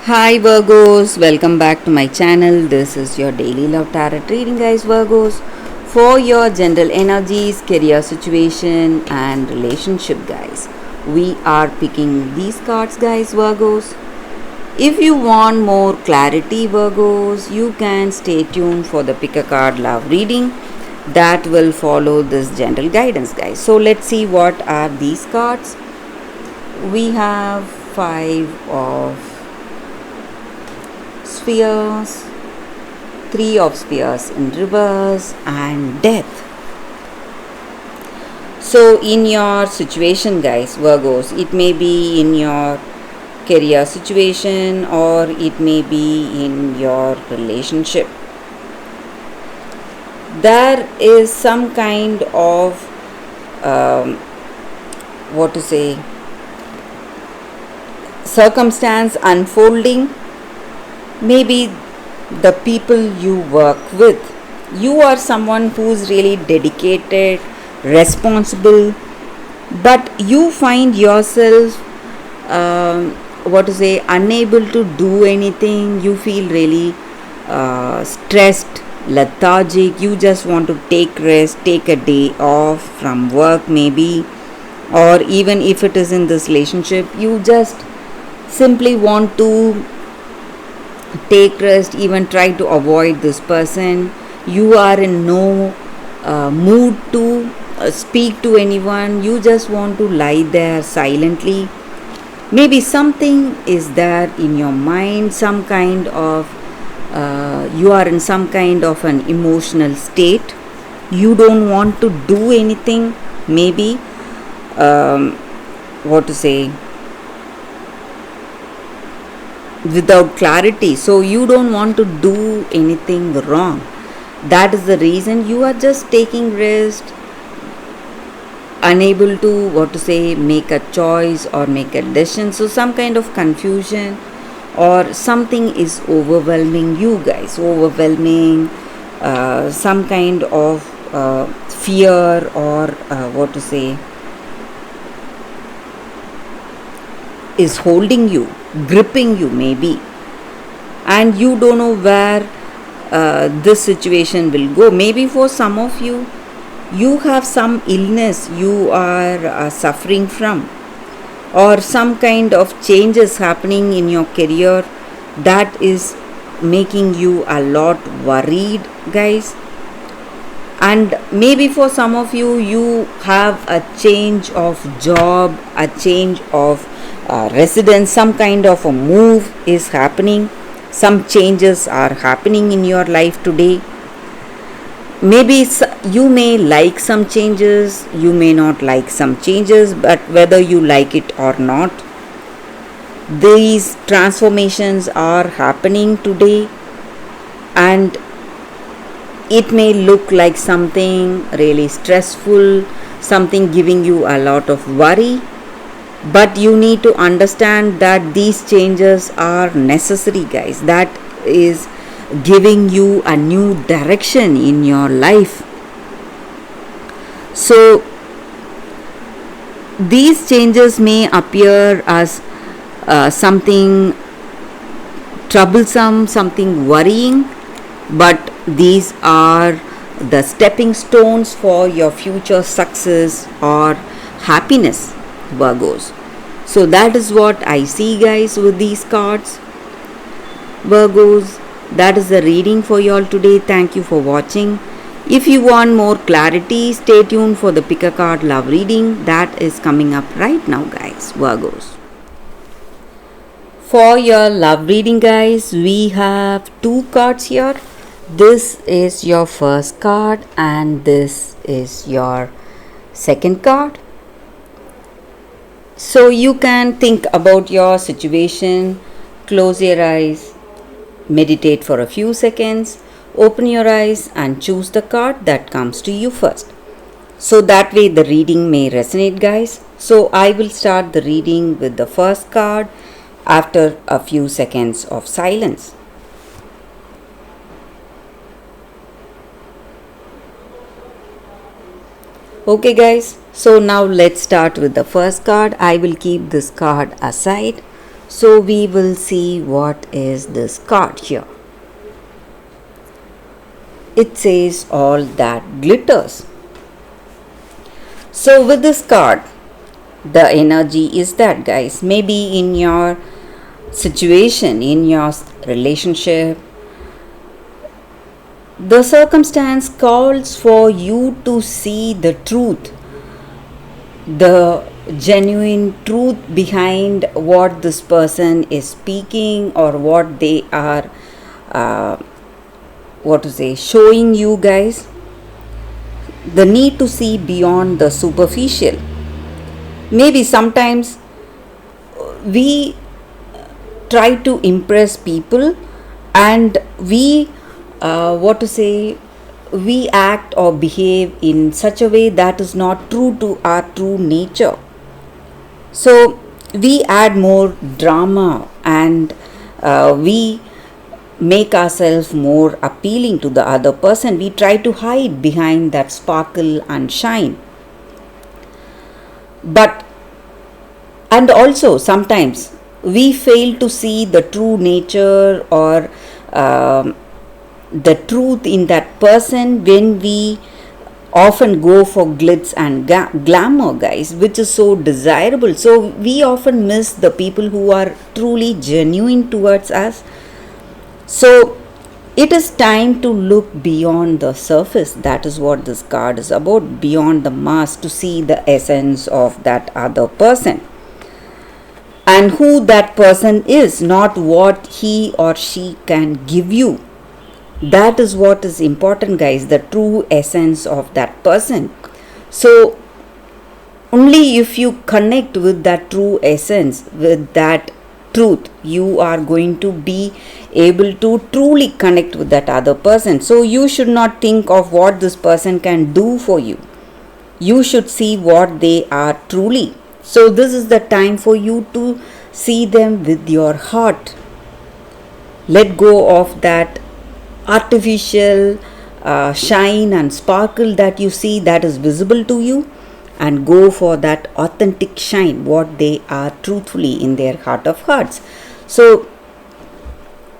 Hi Virgos, welcome back to my channel. This is your daily love tarot reading, guys. Virgos, for your general energies, career situation, and relationship, guys. We are picking these cards, guys. Virgos. If you want more clarity, Virgos, you can stay tuned for the pick a card love reading that will follow this general guidance, guys. So let's see what are these cards. We have five of spheres, three of spheres in reverse, and death. So in your situation, guys, Virgos, it may be in your career situation or it may be in your relationship. There is some kind of circumstance unfolding. Maybe the people you work with, you are someone who's really dedicated, responsible, but you find yourself unable to do anything. You feel really stressed, lethargic. You just want to take rest, take a day off from work, maybe, or even if it is in this relationship, you just simply want to take rest, even try to avoid this person. You are in no mood to speak to anyone. You just want to lie there silently. Maybe something is there in your mind, some kind of you are in some kind of an emotional state. You don't want to do anything, maybe without clarity. So you don't want to do anything wrong. That is the reason you are just taking rest, unable to make a choice or make a decision. So some kind of confusion or something is overwhelming you guys, overwhelming some kind of fear or is holding you, gripping you, maybe, and you don't know where this situation will go. Maybe for some of you, you have some illness you are suffering from, or some kind of changes happening in your career that is making you a lot worried, guys. And maybe for some of you, you have a change of job, a change of residence, some kind of a move is happening. Some changes are happening in your life today. Maybe you may like some changes, you may not like some changes, but whether you like it or not, these transformations are happening today, and it may look like something really stressful, something giving you a lot of worry, but you need to understand that these changes are necessary, guys. That is giving you a new direction in your life. So these changes may appear as something troublesome, something worrying, but these are the stepping stones for your future success or happiness, Virgos. So that is what I see, guys, with these cards, Virgos. That is the reading for y'all today. Thank you for watching. If you want more clarity, stay tuned for the pick a card love reading that is coming up right now, guys, Virgos. For your love reading, guys, we have two cards here. This is your first card and this is your second card. So you can think about your situation, close your eyes, meditate for a few seconds, open your eyes and choose the card that comes to you first. So that way the reading may resonate, guys. So I will start the reading with the first card after a few seconds of silence. Okay, guys, so now let's start with the first card. I will keep this card aside So we will see what is this card here. It says all that glitters. So with this card, the energy is that, guys, maybe in your situation, in your relationship, the circumstance calls for you to see the truth, the genuine truth behind what this person is speaking or what they are showing you, guys. The need to see beyond the superficial. Maybe sometimes we try to impress people, and we we act or behave in such a way that is not true to our true nature. So we add more drama, and we make ourselves more appealing to the other person. We try to hide behind that sparkle and shine. But and also sometimes we fail to see the true nature or the truth in that person when we often go for glitz and glamour, guys, which is so desirable. So we often miss the people who are truly genuine towards us. So it is time to look beyond the surface. That is what this card is about, beyond the mask, to see the essence of that other person and who that person is, not what he or she can give you. That is what is important, guys, the true essence of that person. So only if you connect with that true essence, with that truth, you are going to be able to truly connect with that other person. So you should not think of what this person can do for you. You should see what they are truly. So this is the time for you to see them with your heart. Let go of that artificial shine and sparkle that you see, that is visible to you, and go for that authentic shine, what they are truthfully in their heart of hearts. So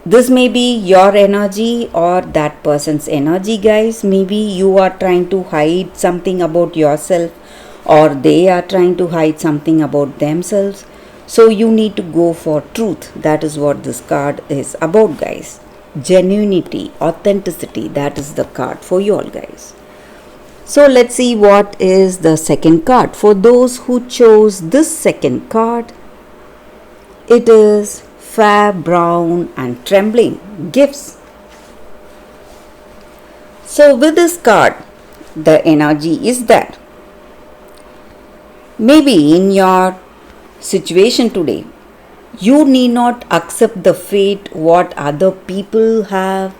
this may be your energy or that person's energy, guys. Maybe you are trying to hide something about yourself, or they are trying to hide something about themselves. So you need to go for truth. That is what this card is about, guys. Genuinity, authenticity, that is the card for you all, guys. So let's see what is the second card. For those who chose this second card, it is fair, brown and trembling, gifts. So with this card, the energy is that maybe in your situation today, you need not accept the fate what other people have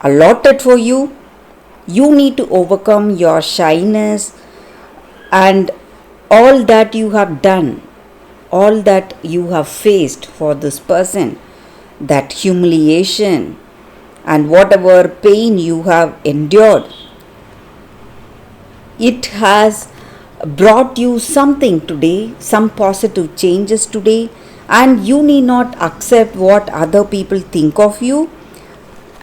allotted for you. You need to overcome your shyness and all that you have done, all that you have faced for this person, that humiliation and whatever pain you have endured. It has brought you something today, some positive changes today, and you need not accept what other people think of you,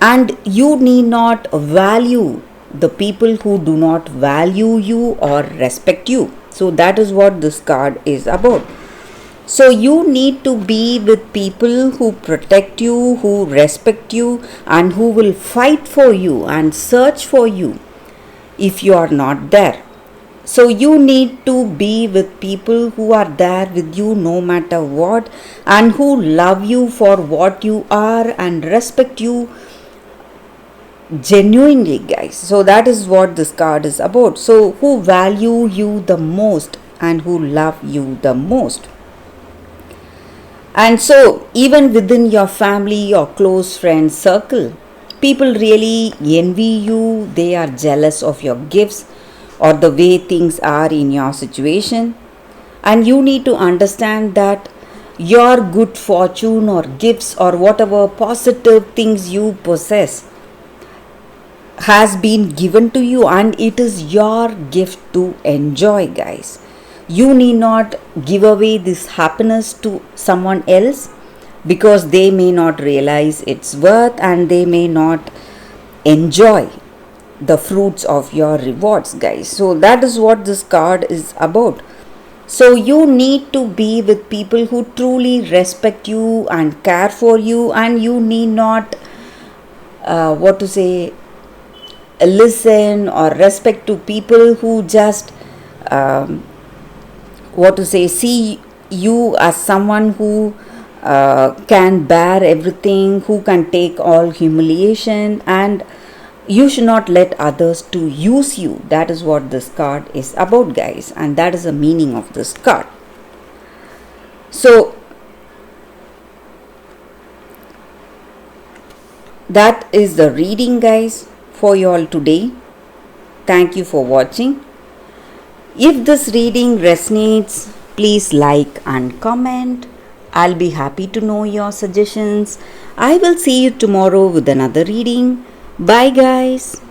and you need not value the people who do not value you or respect you. So that is what this card is about. So you need to be with people who protect you, who respect you, and who will fight for you and search for you if you are not there. So you need to be with people who are there with you no matter what, and who love you for what you are and respect you genuinely, guys. So that is what this card is about. So who value you the most and who love you the most. And so even within your family or close friend circle, people really envy you. They are jealous of your gifts or the way things are in your situation. And you need to understand that your good fortune or gifts or whatever positive things you possess has been given to you, and it is your gift to enjoy, guys. You need not give away this happiness to someone else, because they may not realize its worth and they may not enjoy the fruits of your rewards, guys. So that is what this card is about. So you need to be with people who truly respect you and care for you, and you need not listen or respect to people who just um, see you as someone who can bear everything, who can take all humiliation, and you should not let others to use you. That is what this card is about, guys, and that is the meaning of this card. So that is the reading, guys, for you all today. Thank you for watching. If this reading resonates, please like and comment. I'll be happy to know your suggestions. I will see you tomorrow with another reading. Bye, guys.